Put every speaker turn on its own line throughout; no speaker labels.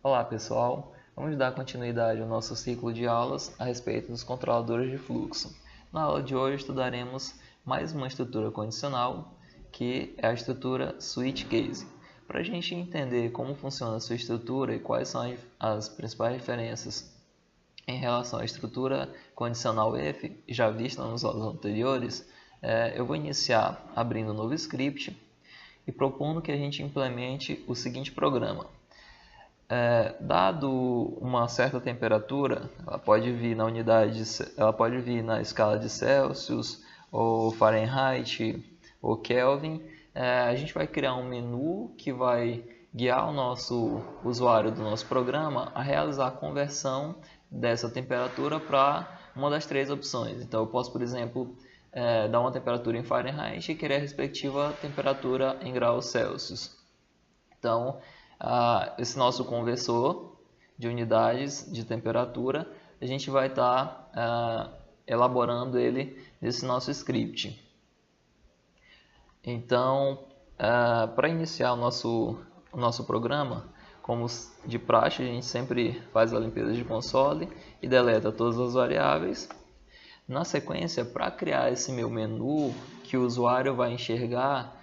Olá pessoal, vamos dar continuidade ao nosso ciclo de aulas a respeito dos controladores de fluxo. Na aula de hoje estudaremos mais uma estrutura condicional, que é a estrutura switch case. Para a gente entender como funciona a sua estrutura e quais são as principais diferenças em relação à estrutura condicional if, já vista nas aulas anteriores, eu vou iniciar abrindo um novo script e propondo que a gente implemente o seguinte programa. Dado uma certa temperatura, ela pode vir na escala de Celsius, ou Fahrenheit, ou Kelvin. A gente vai criar um menu que vai guiar o nosso usuário do nosso programa a realizar a conversão dessa temperatura para uma das três opções. Então eu posso, por exemplo, dar uma temperatura em Fahrenheit e querer a respectiva temperatura em graus Celsius. Então, esse nosso conversor de unidades de temperatura, a gente vai estar elaborando ele nesse nosso script. Então, para iniciar o nosso programa, como de praxe, a gente sempre faz a limpeza de console e deleta todas as variáveis. Na sequência, para criar esse meu menu que o usuário vai enxergar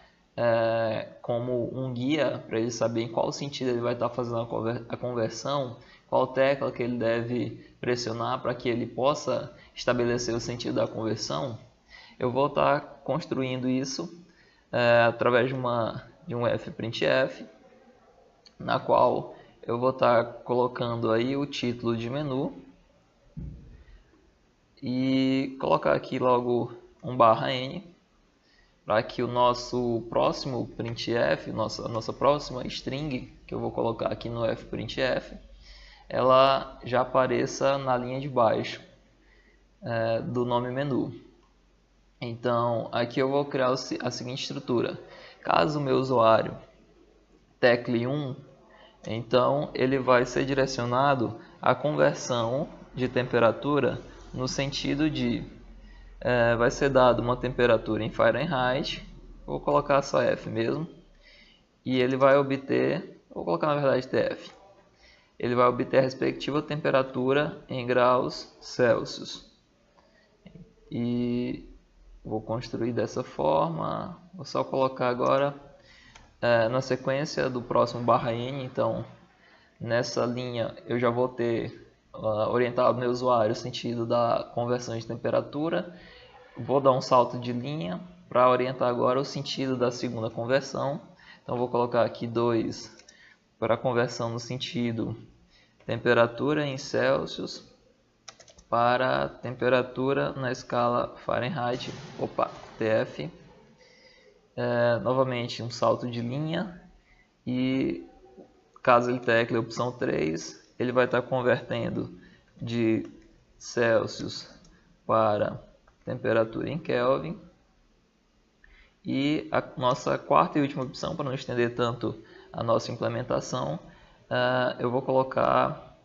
como um guia para ele saber em qual sentido ele vai estar fazendo a conversão, qual tecla que ele deve pressionar para que ele possa estabelecer o sentido da conversão, eu vou estar construindo isso através de um fprintf, na qual eu vou estar colocando aí o título de menu e colocar aqui logo um /n, para que o nosso próximo printf, nossa próxima string, que eu vou colocar aqui no fprintf, ela já apareça na linha de baixo do nome menu. Então, aqui eu vou criar a seguinte estrutura. Caso o meu usuário tecle 1, então ele vai ser direcionado à conversão de temperatura no sentido de vai ser dado uma temperatura em Fahrenheit, vou colocar só F mesmo, e ele vai obter, vou colocar na verdade TF, ele vai obter a respectiva temperatura em graus Celsius. E vou construir dessa forma, vou só colocar agora na sequência do próximo /n, então nessa linha eu já vou ter orientado o meu usuário o sentido da conversão de temperatura. Vou dar um salto de linha para orientar agora o sentido da segunda conversão. Então vou colocar aqui 2 para a conversão no sentido temperatura em Celsius para temperatura na escala Fahrenheit, TF. Novamente um salto de linha e caso ele tecle a opção 3, ele vai estar convertendo de Celsius para temperatura em Kelvin. E a nossa quarta e última opção, para não estender tanto a nossa implementação, eu vou colocar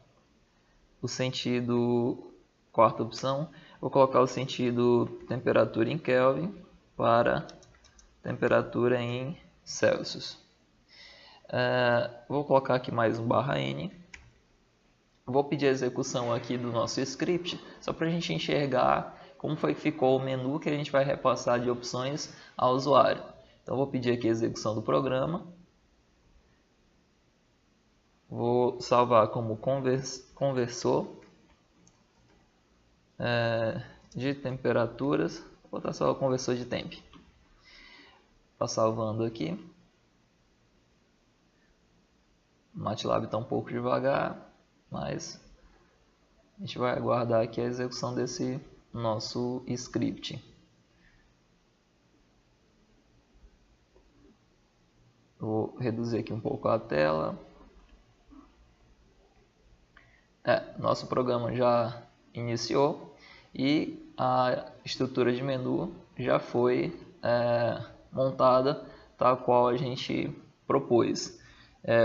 o sentido, quarta opção, vou colocar o sentido temperatura em Kelvin para temperatura em Celsius. Vou colocar aqui mais um /n. Vou pedir a execução aqui do nosso script, só para a gente enxergar como foi que ficou o menu que a gente vai repassar de opções ao usuário. Então vou pedir aqui a execução do programa. Vou salvar como conversor de temperaturas. Vou botar só o conversor de temp. Está salvando aqui. O MATLAB está um pouco devagar, mas a gente vai aguardar aqui a execução desse nosso script. Vou reduzir aqui um pouco a tela. Nosso programa já iniciou e a estrutura de menu já foi montada tal qual a gente propôs.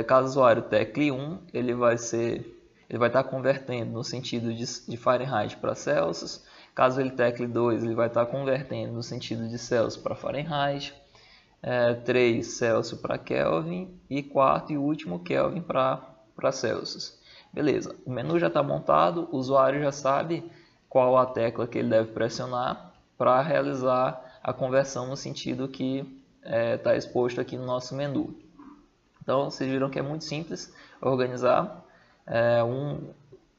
Caso o usuário tecle 1, ele vai estar convertendo no sentido de Fahrenheit para Celsius. Caso ele tecle 2, ele vai estar convertendo no sentido de Celsius para Fahrenheit. 3 Celsius para Kelvin e quarto e último Kelvin para para Celsius. Beleza, o menu já está montado, o usuário já sabe qual a tecla que ele deve pressionar para realizar a conversão no sentido que está exposto aqui no nosso menu. Então, vocês viram que é muito simples organizar.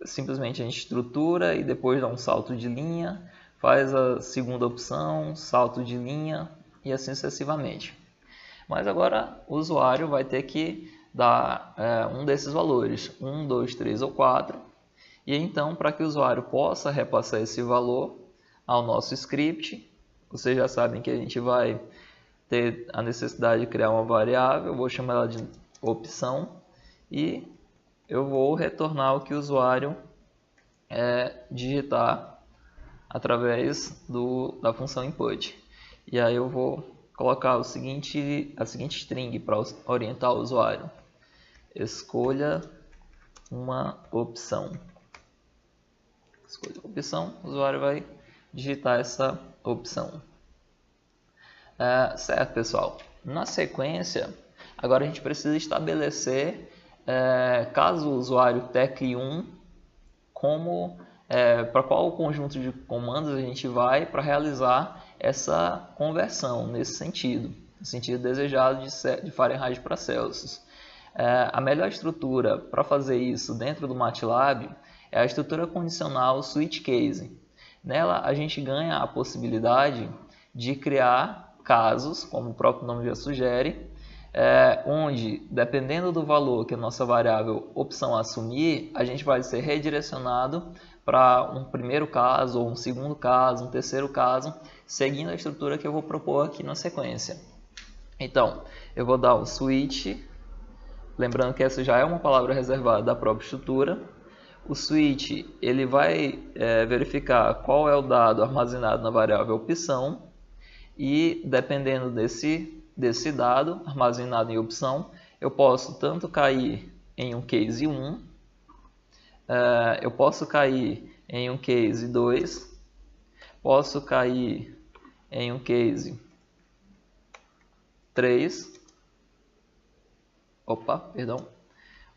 Simplesmente a gente estrutura e depois dá um salto de linha, faz a segunda opção, salto de linha e assim sucessivamente. Mas agora o usuário vai ter que dar um desses valores, 1, 2, 3 ou 4. E então, para que o usuário possa repassar esse valor ao nosso script, vocês já sabem que a gente vai ter a necessidade de criar uma variável, eu vou chamar ela de opção, e eu vou retornar o que o usuário digitar através da função input. E aí eu vou colocar a seguinte string para orientar o usuário. Escolha uma opção. Escolha uma opção, o usuário vai digitar essa opção. Certo, pessoal. Na sequência, agora a gente precisa estabelecer, caso o usuário tecle 1, para qual conjunto de comandos a gente vai para realizar essa conversão nesse sentido, no sentido desejado de Fahrenheit para Celsius. A melhor estrutura para fazer isso dentro do MATLAB é a estrutura condicional switch case. Nela a gente ganha a possibilidade de criar casos, como o próprio nome já sugere, onde, dependendo do valor que a nossa variável opção assumir, a gente vai ser redirecionado para um primeiro caso, ou um segundo caso, um terceiro caso, seguindo a estrutura que eu vou propor aqui na sequência. Então, eu vou dar o switch, lembrando que essa já é uma palavra reservada da própria estrutura. O switch ele vai verificar qual é o dado armazenado na variável opção, e dependendo desse dado armazenado em opção, eu posso tanto cair em um case 1, eu posso cair em um case 2, posso cair em um case 3,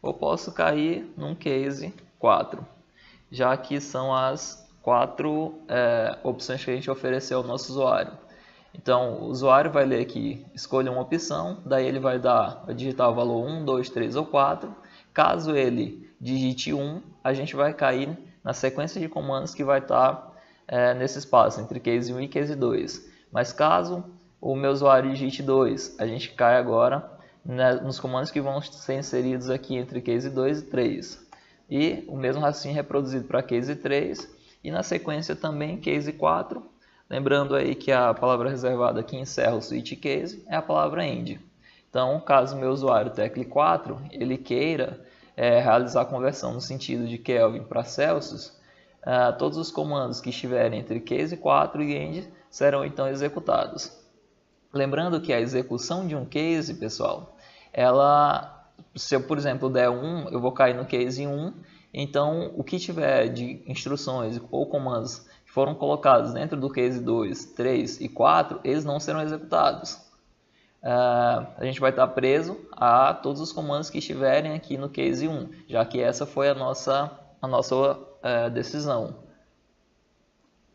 ou posso cair num case 4, já que são as 4 opções que a gente ofereceu ao nosso usuário. Então, o usuário vai ler aqui, escolha uma opção, daí ele vai digitar o valor 1, 2, 3 ou 4. Caso ele digite 1, a gente vai cair na sequência de comandos que vai estar nesse espaço, entre case 1 e case 2. Mas caso o meu usuário digite 2, a gente cai agora nos comandos que vão ser inseridos aqui entre case 2 e 3. E o mesmo raciocínio reproduzido para case 3, e na sequência também case 4. Lembrando aí que a palavra reservada que encerra o switch case é a palavra end. Então, caso o meu usuário tecle 4, ele queira realizar a conversão no sentido de Kelvin para Celsius, todos os comandos que estiverem entre case 4 e end serão então executados. Lembrando que a execução de um case, pessoal, se eu, por exemplo, der 1, eu vou cair no case 1, então o que tiver de instruções ou comandos que foram colocados dentro do case 2, 3 e 4, eles não serão executados. A gente vai estar preso a todos os comandos que estiverem aqui no case 1, já que essa foi a nossa decisão.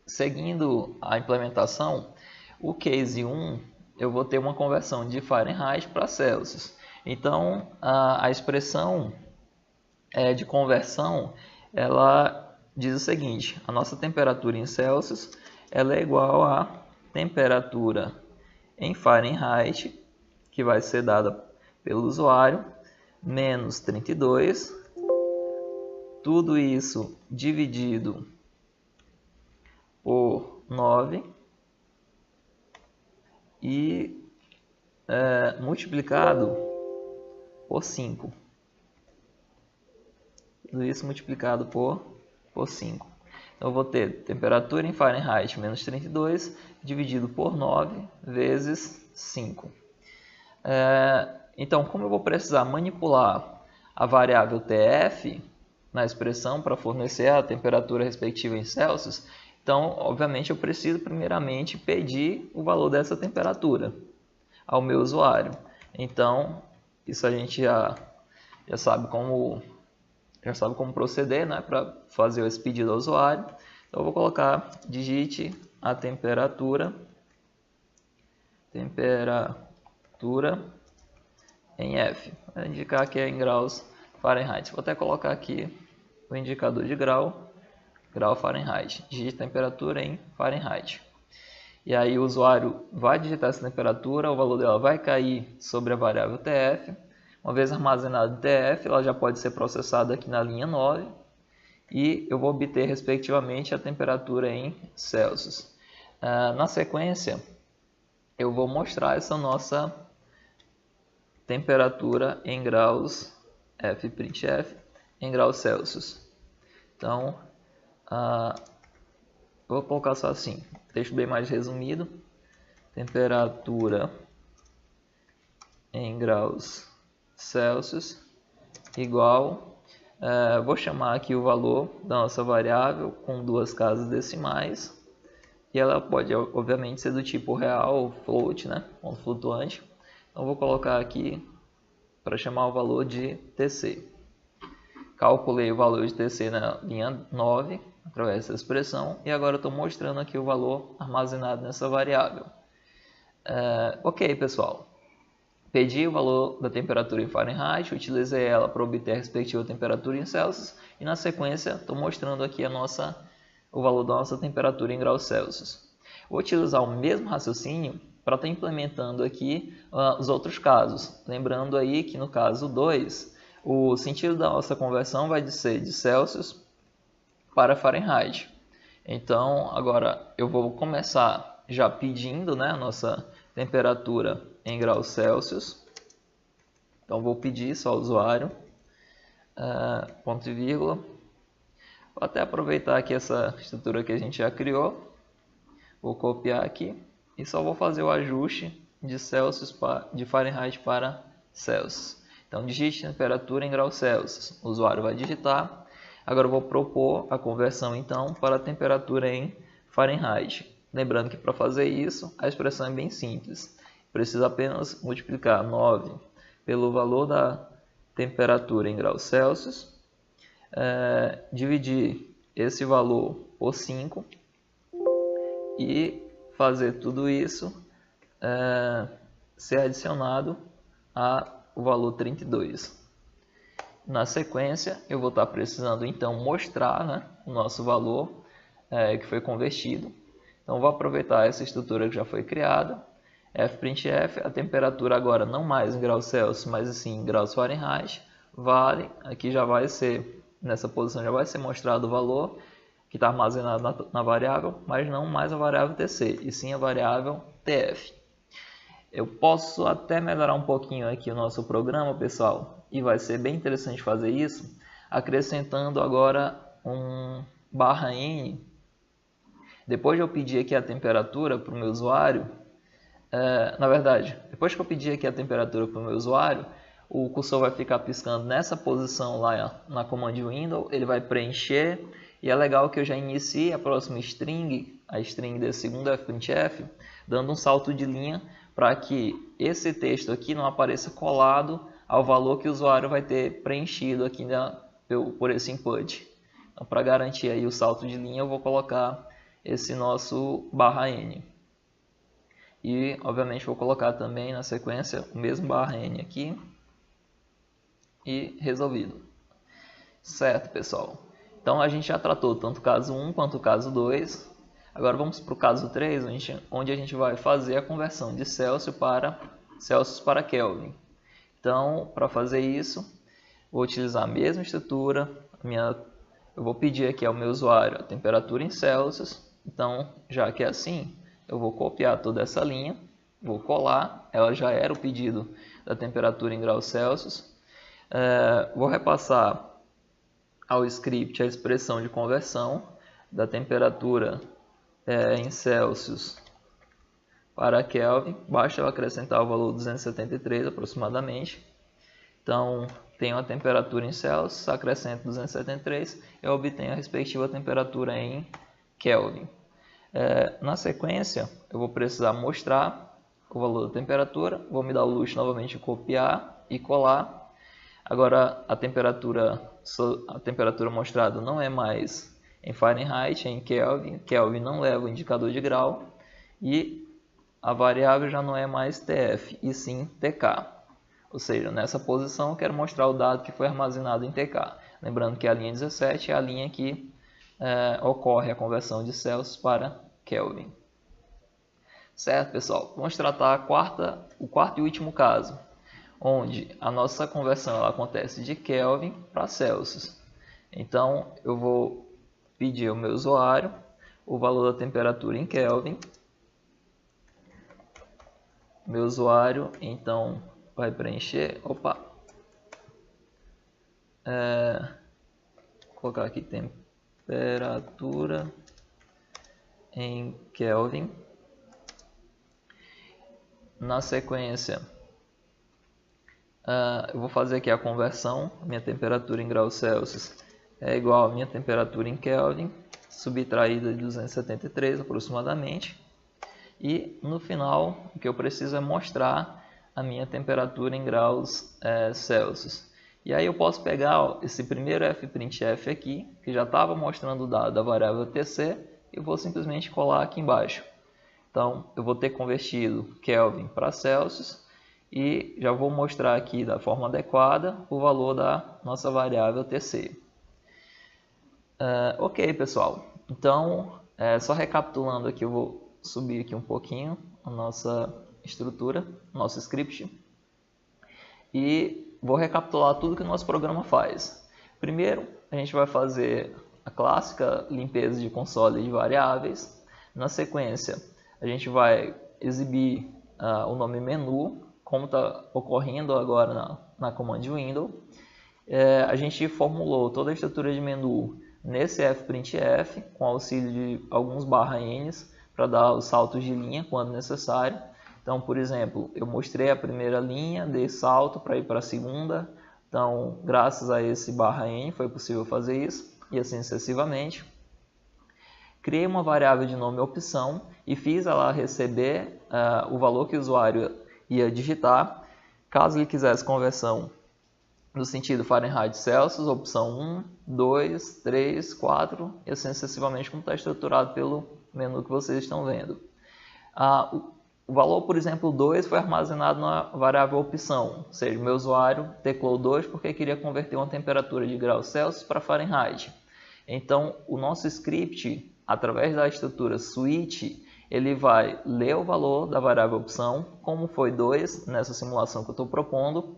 Seguindo a implementação, o case 1 eu vou ter uma conversão de Fahrenheit para Celsius. Então, a expressão de conversão, ela diz o seguinte: a nossa temperatura em Celsius ela é igual a temperatura em Fahrenheit, que vai ser dada pelo usuário, menos 32, tudo isso dividido por 9 e multiplicado por 5. Tudo isso multiplicado por 5. Então, eu vou ter temperatura em Fahrenheit menos 32 dividido por 9 vezes 5. Então, como eu vou precisar manipular a variável TF na expressão para fornecer a temperatura respectiva em Celsius, então, obviamente, eu preciso primeiramente pedir o valor dessa temperatura ao meu usuário. Então, isso a gente já sabe como já sabe como proceder, né, para fazer esse pedido ao usuário. Então eu vou colocar, digite a temperatura em F, para indicar que é em graus Fahrenheit. Vou até colocar aqui o indicador de grau Fahrenheit. Digite temperatura em Fahrenheit. E aí o usuário vai digitar essa temperatura, o valor dela vai cair sobre a variável TF. Uma vez armazenado em TF, ela já pode ser processada aqui na linha 9. E eu vou obter, respectivamente, a temperatura em Celsius. Na sequência, eu vou mostrar essa nossa temperatura em graus f'printf em graus Celsius. Então, vou colocar só assim, texto bem mais resumido. Temperatura em graus Celsius igual, vou chamar aqui o valor da nossa variável com 2 casas decimais. E ela pode, obviamente, ser do tipo real ou float, né? Ponto flutuante. Então, vou colocar aqui para chamar o valor de TC. Calculei o valor de TC na linha 9, através dessa expressão. E agora estou mostrando aqui o valor armazenado nessa variável. Ok, pessoal. Pedi o valor da temperatura em Fahrenheit, utilizei ela para obter a respectiva temperatura em Celsius. E na sequência, estou mostrando aqui o valor da nossa temperatura em graus Celsius. Vou utilizar o mesmo raciocínio para estar implementando aqui os outros casos. Lembrando aí que no caso 2, o sentido da nossa conversão vai ser de Celsius para Fahrenheit. Então, agora eu vou começar já pedindo, né, a nossa temperatura em graus Celsius. Então, vou pedir só ao usuário, ponto e vírgula. Vou até aproveitar aqui essa estrutura que a gente já criou. Vou copiar aqui e só vou fazer o ajuste de Fahrenheit para Celsius. Então, digite temperatura em graus Celsius. O usuário vai digitar. Agora eu vou propor a conversão então para a temperatura em Fahrenheit. Lembrando que para fazer isso, a expressão é bem simples. Precisa apenas multiplicar 9 pelo valor da temperatura em graus Celsius, dividir esse valor por 5 e fazer tudo isso ser adicionado ao valor 32. Na sequência, eu vou estar precisando então mostrar, né, o nosso valor que foi convertido. Então, vou aproveitar essa estrutura que já foi criada. F'printf, a temperatura agora não mais em graus Celsius, mas sim em graus Fahrenheit, vale, aqui já vai ser, nessa posição já vai ser mostrado o valor que está armazenado na variável, mas não mais a variável TC, e sim a variável TF. Eu posso até melhorar um pouquinho aqui o nosso programa, pessoal, e vai ser bem interessante fazer isso, acrescentando agora um /n. Depois de eu pedir aqui a temperatura para o meu usuário, na verdade, depois que eu pedir aqui a temperatura para o meu usuário, o cursor vai ficar piscando nessa posição lá na command window, ele vai preencher, e é legal que eu já inicie a próxima string, a string desse segundo f'printf, dando um salto de linha para que esse texto aqui não apareça colado ao valor que o usuário vai ter preenchido aqui por esse input. Então, para garantir aí o salto de linha, eu vou colocar esse nosso /n. E, obviamente, vou colocar também na sequência o mesmo /n aqui. E resolvido. Certo, pessoal? Então, a gente já tratou tanto o caso 1 quanto o caso 2. Agora, vamos para o caso 3, onde a gente vai fazer a conversão de Celsius para Kelvin. Então, para fazer isso, vou utilizar a mesma estrutura. Eu vou pedir aqui ao meu usuário a temperatura em Celsius. Então, já que é assim, eu vou copiar toda essa linha, vou colar. Ela já era o pedido da temperatura em graus Celsius. Vou repassar ao script a expressão de conversão da temperatura em Celsius para Kelvin. Basta eu acrescentar o valor 273 aproximadamente. Então, tenho a temperatura em Celsius, acrescento 273, eu obtenho a respectiva temperatura em Kelvin. Na sequência, eu vou precisar mostrar o valor da temperatura. Vou me dar o luxo novamente de copiar e colar. Agora a temperatura mostrada não é mais em Fahrenheit, é em Kelvin. Kelvin não leva o indicador de grau. E a variável já não é mais TF, e sim TK. Ou seja, nessa posição eu quero mostrar o dado que foi armazenado em TK. Lembrando que a linha 17 é a linha que ocorre a conversão de Celsius para Kelvin. Certo, pessoal? Vamos tratar o quarto e último caso, onde a nossa conversão ela acontece de Kelvin para Celsius. Então, eu vou pedir ao meu usuário o valor da temperatura em Kelvin. Meu usuário, então, vai preencher... Vou colocar aqui temperatura em Kelvin. Na sequência, eu vou fazer aqui a conversão. Minha temperatura em graus Celsius é igual à minha temperatura em Kelvin, subtraída de 273 aproximadamente. E no final, o que eu preciso é mostrar a minha temperatura em graus Celsius. E aí eu posso pegar esse primeiro f'printf aqui, que já estava mostrando o dado da variável TC, e vou simplesmente colar aqui embaixo. Então, eu vou ter convertido Kelvin para Celsius e já vou mostrar aqui da forma adequada o valor da nossa variável TC. Ok, pessoal. Então, só recapitulando aqui, eu vou subir aqui um pouquinho a nossa estrutura, nosso script. E vou recapitular tudo que o nosso programa faz. Primeiro, a gente vai fazer a clássica limpeza de console de variáveis. Na sequência, a gente vai exibir o nome menu, como está ocorrendo agora na command window. A gente formulou toda a estrutura de menu nesse f'printf, com auxílio de alguns /n's, para dar os saltos de linha quando necessário. Então, por exemplo, eu mostrei a primeira linha, dei salto para ir para a segunda. Então, graças a esse /n foi possível fazer isso, e assim sucessivamente. Criei uma variável de nome opção e fiz ela receber o valor que o usuário ia digitar. Caso ele quisesse conversão no sentido Fahrenheit Celsius, opção 1, 2, 3, 4 e assim sucessivamente, como está estruturado pelo menu que vocês estão vendo. O valor, por exemplo, 2 foi armazenado na variável opção, ou seja, o meu usuário teclou 2 porque queria converter uma temperatura de graus Celsius para Fahrenheit. Então, o nosso script, através da estrutura switch, ele vai ler o valor da variável opção, como foi 2 nessa simulação que eu estou propondo.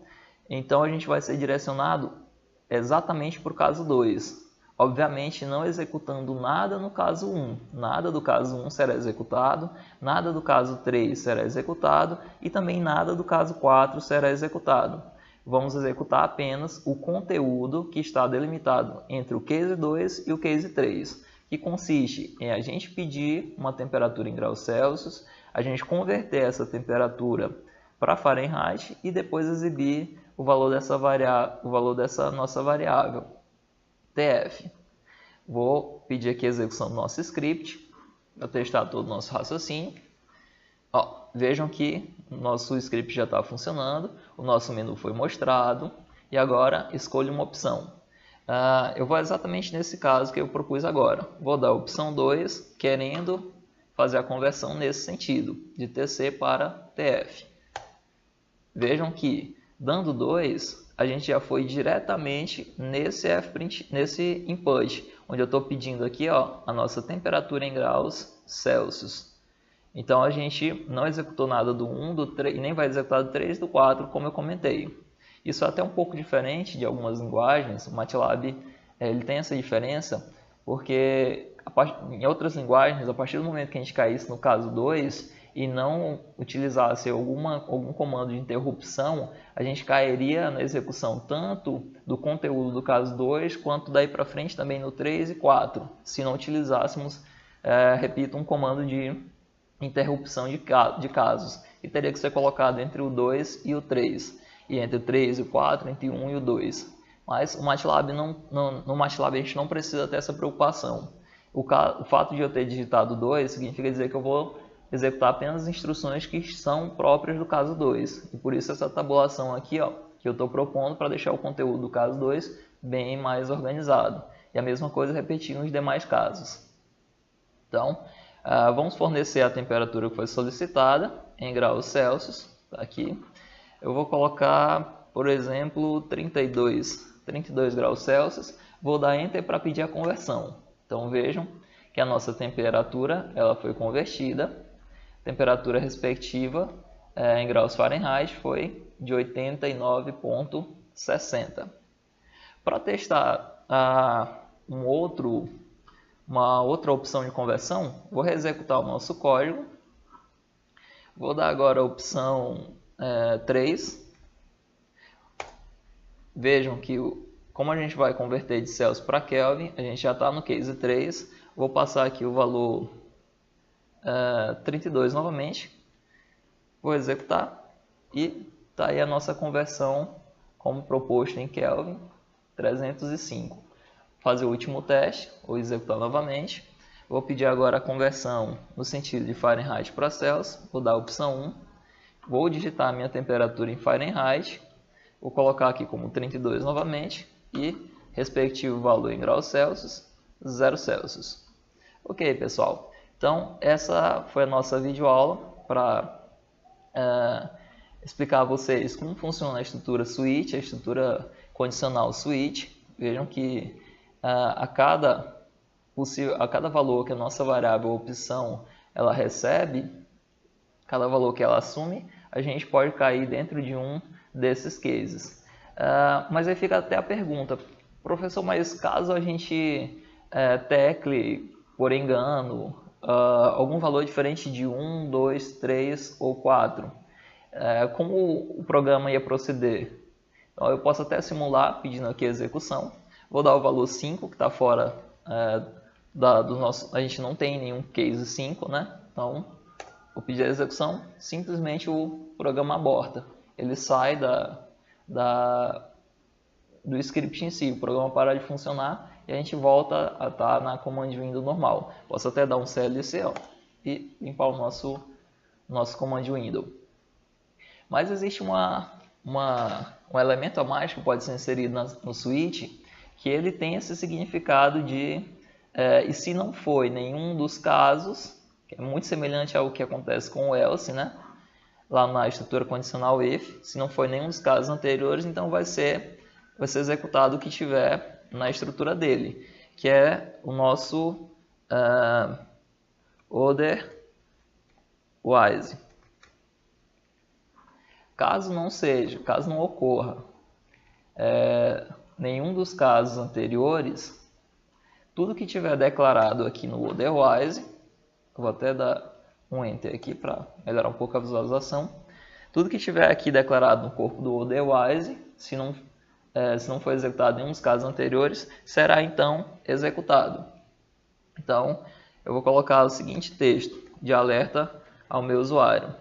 Então, a gente vai ser direcionado exatamente para o caso 2. Obviamente, não executando nada no caso 1. Nada do caso 1 será executado, nada do caso 3 será executado e também nada do caso 4 será executado. Vamos executar apenas o conteúdo que está delimitado entre o case 2 e o case 3, que consiste em a gente pedir uma temperatura em graus Celsius, a gente converter essa temperatura para Fahrenheit e depois exibir o valor dessa nossa variável TF. Vou pedir aqui a execução do nosso script para testar todo o nosso raciocínio. Vejam que o nosso script já está funcionando, o nosso menu foi mostrado e agora escolha uma opção. Eu vou exatamente nesse caso que eu propus agora. Vou dar a opção 2, querendo fazer a conversão nesse sentido, de TC para TF. Vejam que, dando 2, a gente já foi diretamente nesse input, onde eu estou pedindo aqui a nossa temperatura em graus Celsius. Então, a gente não executou nada do 1, do 3, e nem vai executar do 3 e do 4, como eu comentei. Isso é até um pouco diferente de algumas linguagens. O MATLAB ele tem essa diferença, porque em outras linguagens, a partir do momento que a gente caísse no caso 2 e não utilizasse algum comando de interrupção, a gente cairia na execução tanto do conteúdo do caso 2, quanto daí para frente também no 3 e 4, se não utilizássemos, repito, um comando de interrupção de casos, e teria que ser colocado entre o 2 e o 3, e entre o 3 e o 4, entre o 1 e o 2. Mas o MATLAB no MATLAB a gente não precisa ter essa preocupação. O fato de eu ter digitado 2 significa dizer que eu vou executar apenas instruções que são próprias do caso 2. E por isso essa tabulação aqui que eu estou propondo para deixar o conteúdo do caso 2 bem mais organizado. E a mesma coisa repetir nos demais casos. Então, vamos fornecer a temperatura que foi solicitada em graus Celsius. Tá aqui. Eu vou colocar, por exemplo, 32 graus Celsius. Vou dar Enter para pedir a conversão. Então, vejam que a nossa temperatura ela foi convertida. A temperatura respectiva em graus Fahrenheit foi de 89,60. Para testar uma outra opção de conversão, vou reexecutar o nosso código. Vou dar agora a opção 3. Vejam que como a gente vai converter de Celsius para Kelvin, a gente já está no case 3. Vou passar aqui o valor 32 novamente. Vou executar e está aí a nossa conversão como proposto em Kelvin, 305. Vou fazer o último teste, vou executar novamente. Vou pedir agora a conversão no sentido de Fahrenheit para Celsius. Vou dar a opção 1. Vou digitar a minha temperatura em Fahrenheit. Vou colocar aqui como 32 novamente e respectivo valor em graus Celsius, 0 Celsius. Ok, pessoal. Então, essa foi a nossa videoaula para explicar a vocês como funciona a estrutura switch, a estrutura condicional switch. Vejam que a cada valor que a nossa variável opção ela recebe, cada valor que ela assume, a gente pode cair dentro de um desses cases. Mas aí fica até a pergunta, professor, mas caso a gente tecle por engano algum valor diferente de 1, 2, 3 ou 4, como o programa ia proceder? Então, eu posso até simular pedindo aqui a execução. Vou dar o valor 5, que está fora do nosso... A gente não tem nenhum case 5, né? Então, vou pedir a execução, simplesmente o programa aborta. Ele sai do script em si, o programa para de funcionar e a gente volta a estar na command window normal. Posso até dar um CLC e limpar o nosso command window. Mas existe um elemento a mais que pode ser inserido no switch, que ele tem esse significado de e se não foi nenhum dos casos, que é muito semelhante ao que acontece com o else, né? Lá na estrutura condicional if, se não foi nenhum dos casos anteriores, então vai ser executado o que tiver na estrutura dele, que é o nosso otherwise. Caso não ocorra nenhum dos casos anteriores, tudo que tiver declarado aqui no otherwise, vou até dar um enter aqui para melhorar um pouco a visualização. Tudo que tiver aqui declarado no corpo do otherwise, se não for executado em um dos casos anteriores, será então executado. Então, eu vou colocar o seguinte texto de alerta ao meu usuário.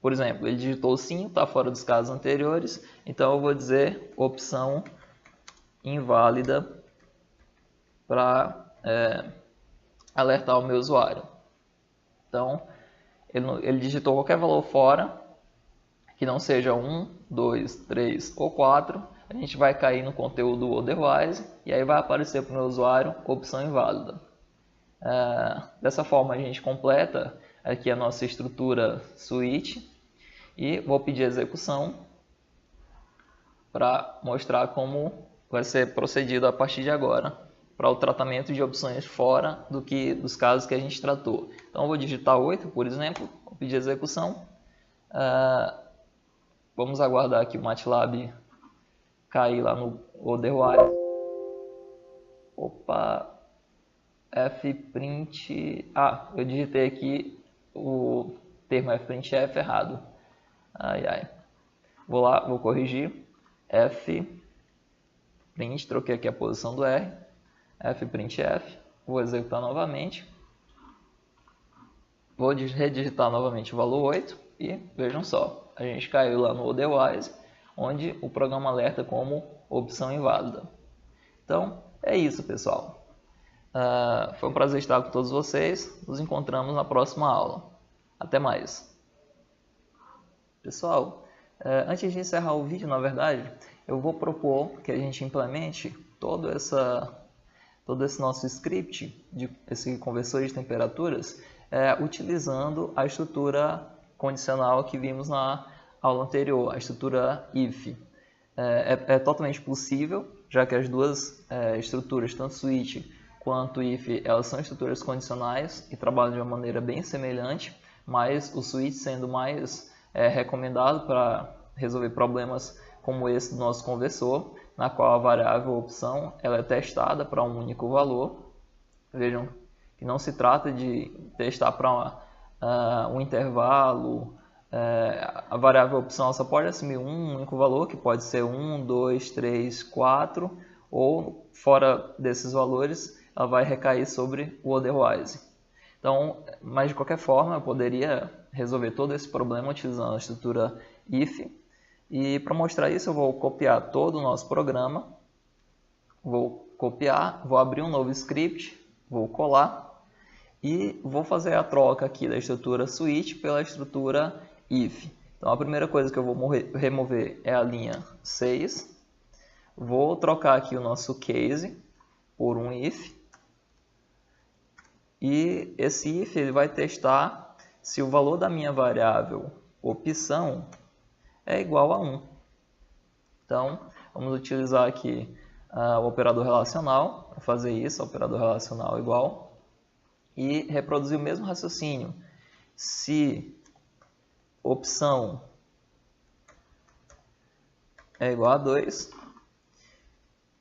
Por exemplo, ele digitou sim, está fora dos casos anteriores, então eu vou dizer opção inválida para alertar o meu usuário. Então, ele digitou qualquer valor fora, que não seja 1, 2, 3 ou 4, a gente vai cair no conteúdo otherwise e aí vai aparecer para o meu usuário opção inválida. Dessa forma a gente completa aqui a nossa estrutura switch e vou pedir execução para mostrar como vai ser procedido a partir de agora para o tratamento de opções fora dos casos que a gente tratou. Então eu vou digitar 8, por exemplo, vou pedir execução. Vamos aguardar aqui o MATLAB cair lá no otherwise. Opa, fprint... eu digitei aqui o termo fprintf errado. Vou lá, vou corrigir. Fprint, troquei aqui a posição do R. Fprintf, vou executar novamente. Vou redigitar novamente o valor 8 e vejam só. A gente caiu lá no otherwise, onde o programa alerta como opção inválida. Então, é isso, pessoal. Foi um prazer estar com todos vocês. Nos encontramos na próxima aula. Até mais. Pessoal, Antes de encerrar o vídeo, na verdade, eu vou propor que a gente implemente todo esse nosso script, esse conversor de temperaturas, utilizando a estrutura condicional que vimos na aula anterior, a estrutura if. É totalmente possível, já que as duas estruturas, tanto switch quanto if, elas são estruturas condicionais e trabalham de uma maneira bem semelhante, mas o switch sendo mais recomendado para resolver problemas como esse do nosso conversor, na qual a variável opção ela é testada para um único valor. Vejam que não se trata de testar para um intervalo. A variável opção só pode assumir um único valor, que pode ser 1, 2, 3, 4, ou fora desses valores, ela vai recair sobre o otherwise. Então, mas de qualquer forma, eu poderia resolver todo esse problema utilizando a estrutura if. E para mostrar isso, eu vou copiar todo o nosso programa, vou copiar, vou abrir um novo script, vou colar e vou fazer a troca aqui da estrutura switch pela estrutura if. Então a primeira coisa que eu vou remover é a linha 6, vou trocar aqui o nosso case por um if, e esse if ele vai testar se o valor da minha variável opção é igual a 1. Então, vamos utilizar aqui o operador relacional para fazer isso, operador relacional igual, e reproduzir o mesmo raciocínio. Se opção é igual a 2,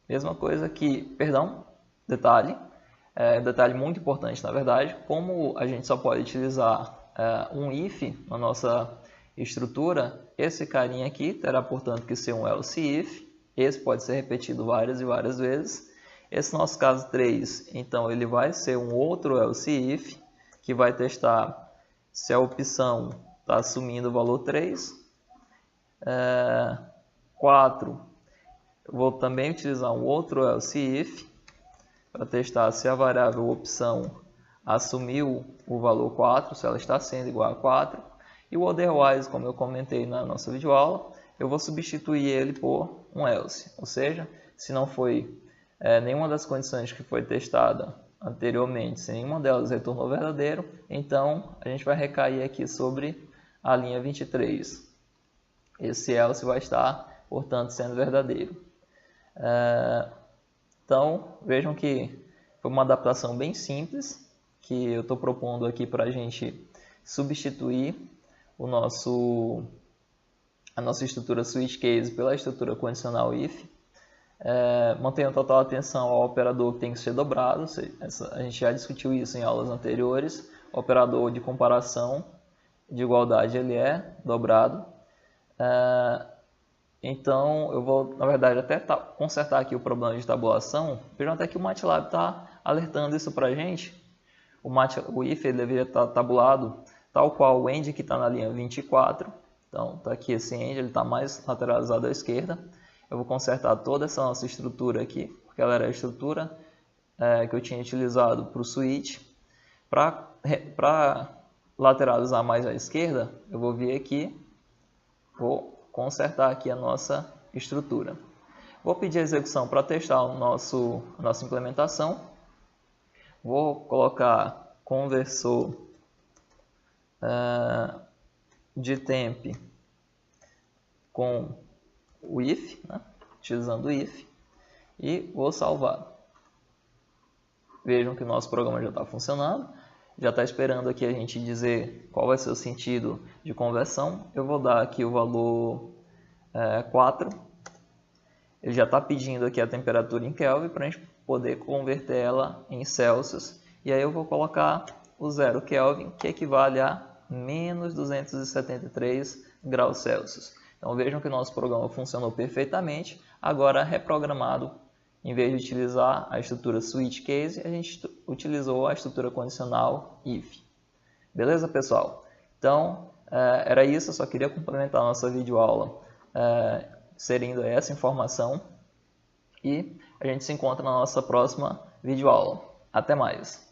mesma coisa aqui, perdão, detalhe muito importante na verdade, como a gente só pode utilizar um if na nossa estrutura, esse carinha aqui terá, portanto, que ser um else if. Esse pode ser repetido várias e várias vezes. Esse nosso caso 3, então, ele vai ser um outro else if, que vai testar se a opção está assumindo o valor 3. 4, eu vou também utilizar um outro else if, para testar se a variável opção assumiu o valor 4, se ela está sendo igual a 4. E o otherwise, como eu comentei na nossa videoaula, eu vou substituir ele por um else. Ou seja, se não foi nenhuma das condições que foi testada anteriormente, se nenhuma delas retornou verdadeiro, então a gente vai recair aqui sobre a linha 23. Esse else vai estar, portanto, sendo verdadeiro. Então, vejam que foi uma adaptação bem simples que eu estou propondo aqui para a gente substituir a nossa estrutura switch case pela estrutura condicional if. Mantenha total atenção ao operador que tem que ser dobrado. A gente já discutiu isso em aulas anteriores. O operador de comparação de igualdade ele é dobrado. Então eu vou, na verdade, até consertar aqui o problema de tabulação. Vejam até que o MATLAB está alertando isso para a gente. O if ele deveria estar tabulado tal qual o end que está na linha 24. Então está aqui esse end, ele está mais lateralizado à esquerda. Eu vou consertar toda essa nossa estrutura aqui, porque ela era a estrutura que eu tinha utilizado para o switch. Para lateralizar mais à esquerda, eu vou vir aqui, vou consertar aqui a nossa estrutura. Vou pedir a execução para testar a nossa implementação. Vou colocar conversor de temp com o if, né? Utilizando o if, e vou salvar. Vejam que o nosso programa já está funcionando, já está esperando aqui a gente dizer qual vai ser o sentido de conversão. Eu vou dar aqui o valor 4, ele já está pedindo aqui a temperatura em Kelvin para a gente poder converter ela em Celsius, e aí eu vou colocar o 0 Kelvin, que equivale a menos 273 graus Celsius. Então vejam que o nosso programa funcionou perfeitamente. Agora reprogramado, em vez de utilizar a estrutura switch case, a gente utilizou a estrutura condicional if. Beleza, pessoal? Então era isso, eu só queria complementar a nossa videoaula inserindo essa informação, e a gente se encontra na nossa próxima videoaula. Até mais!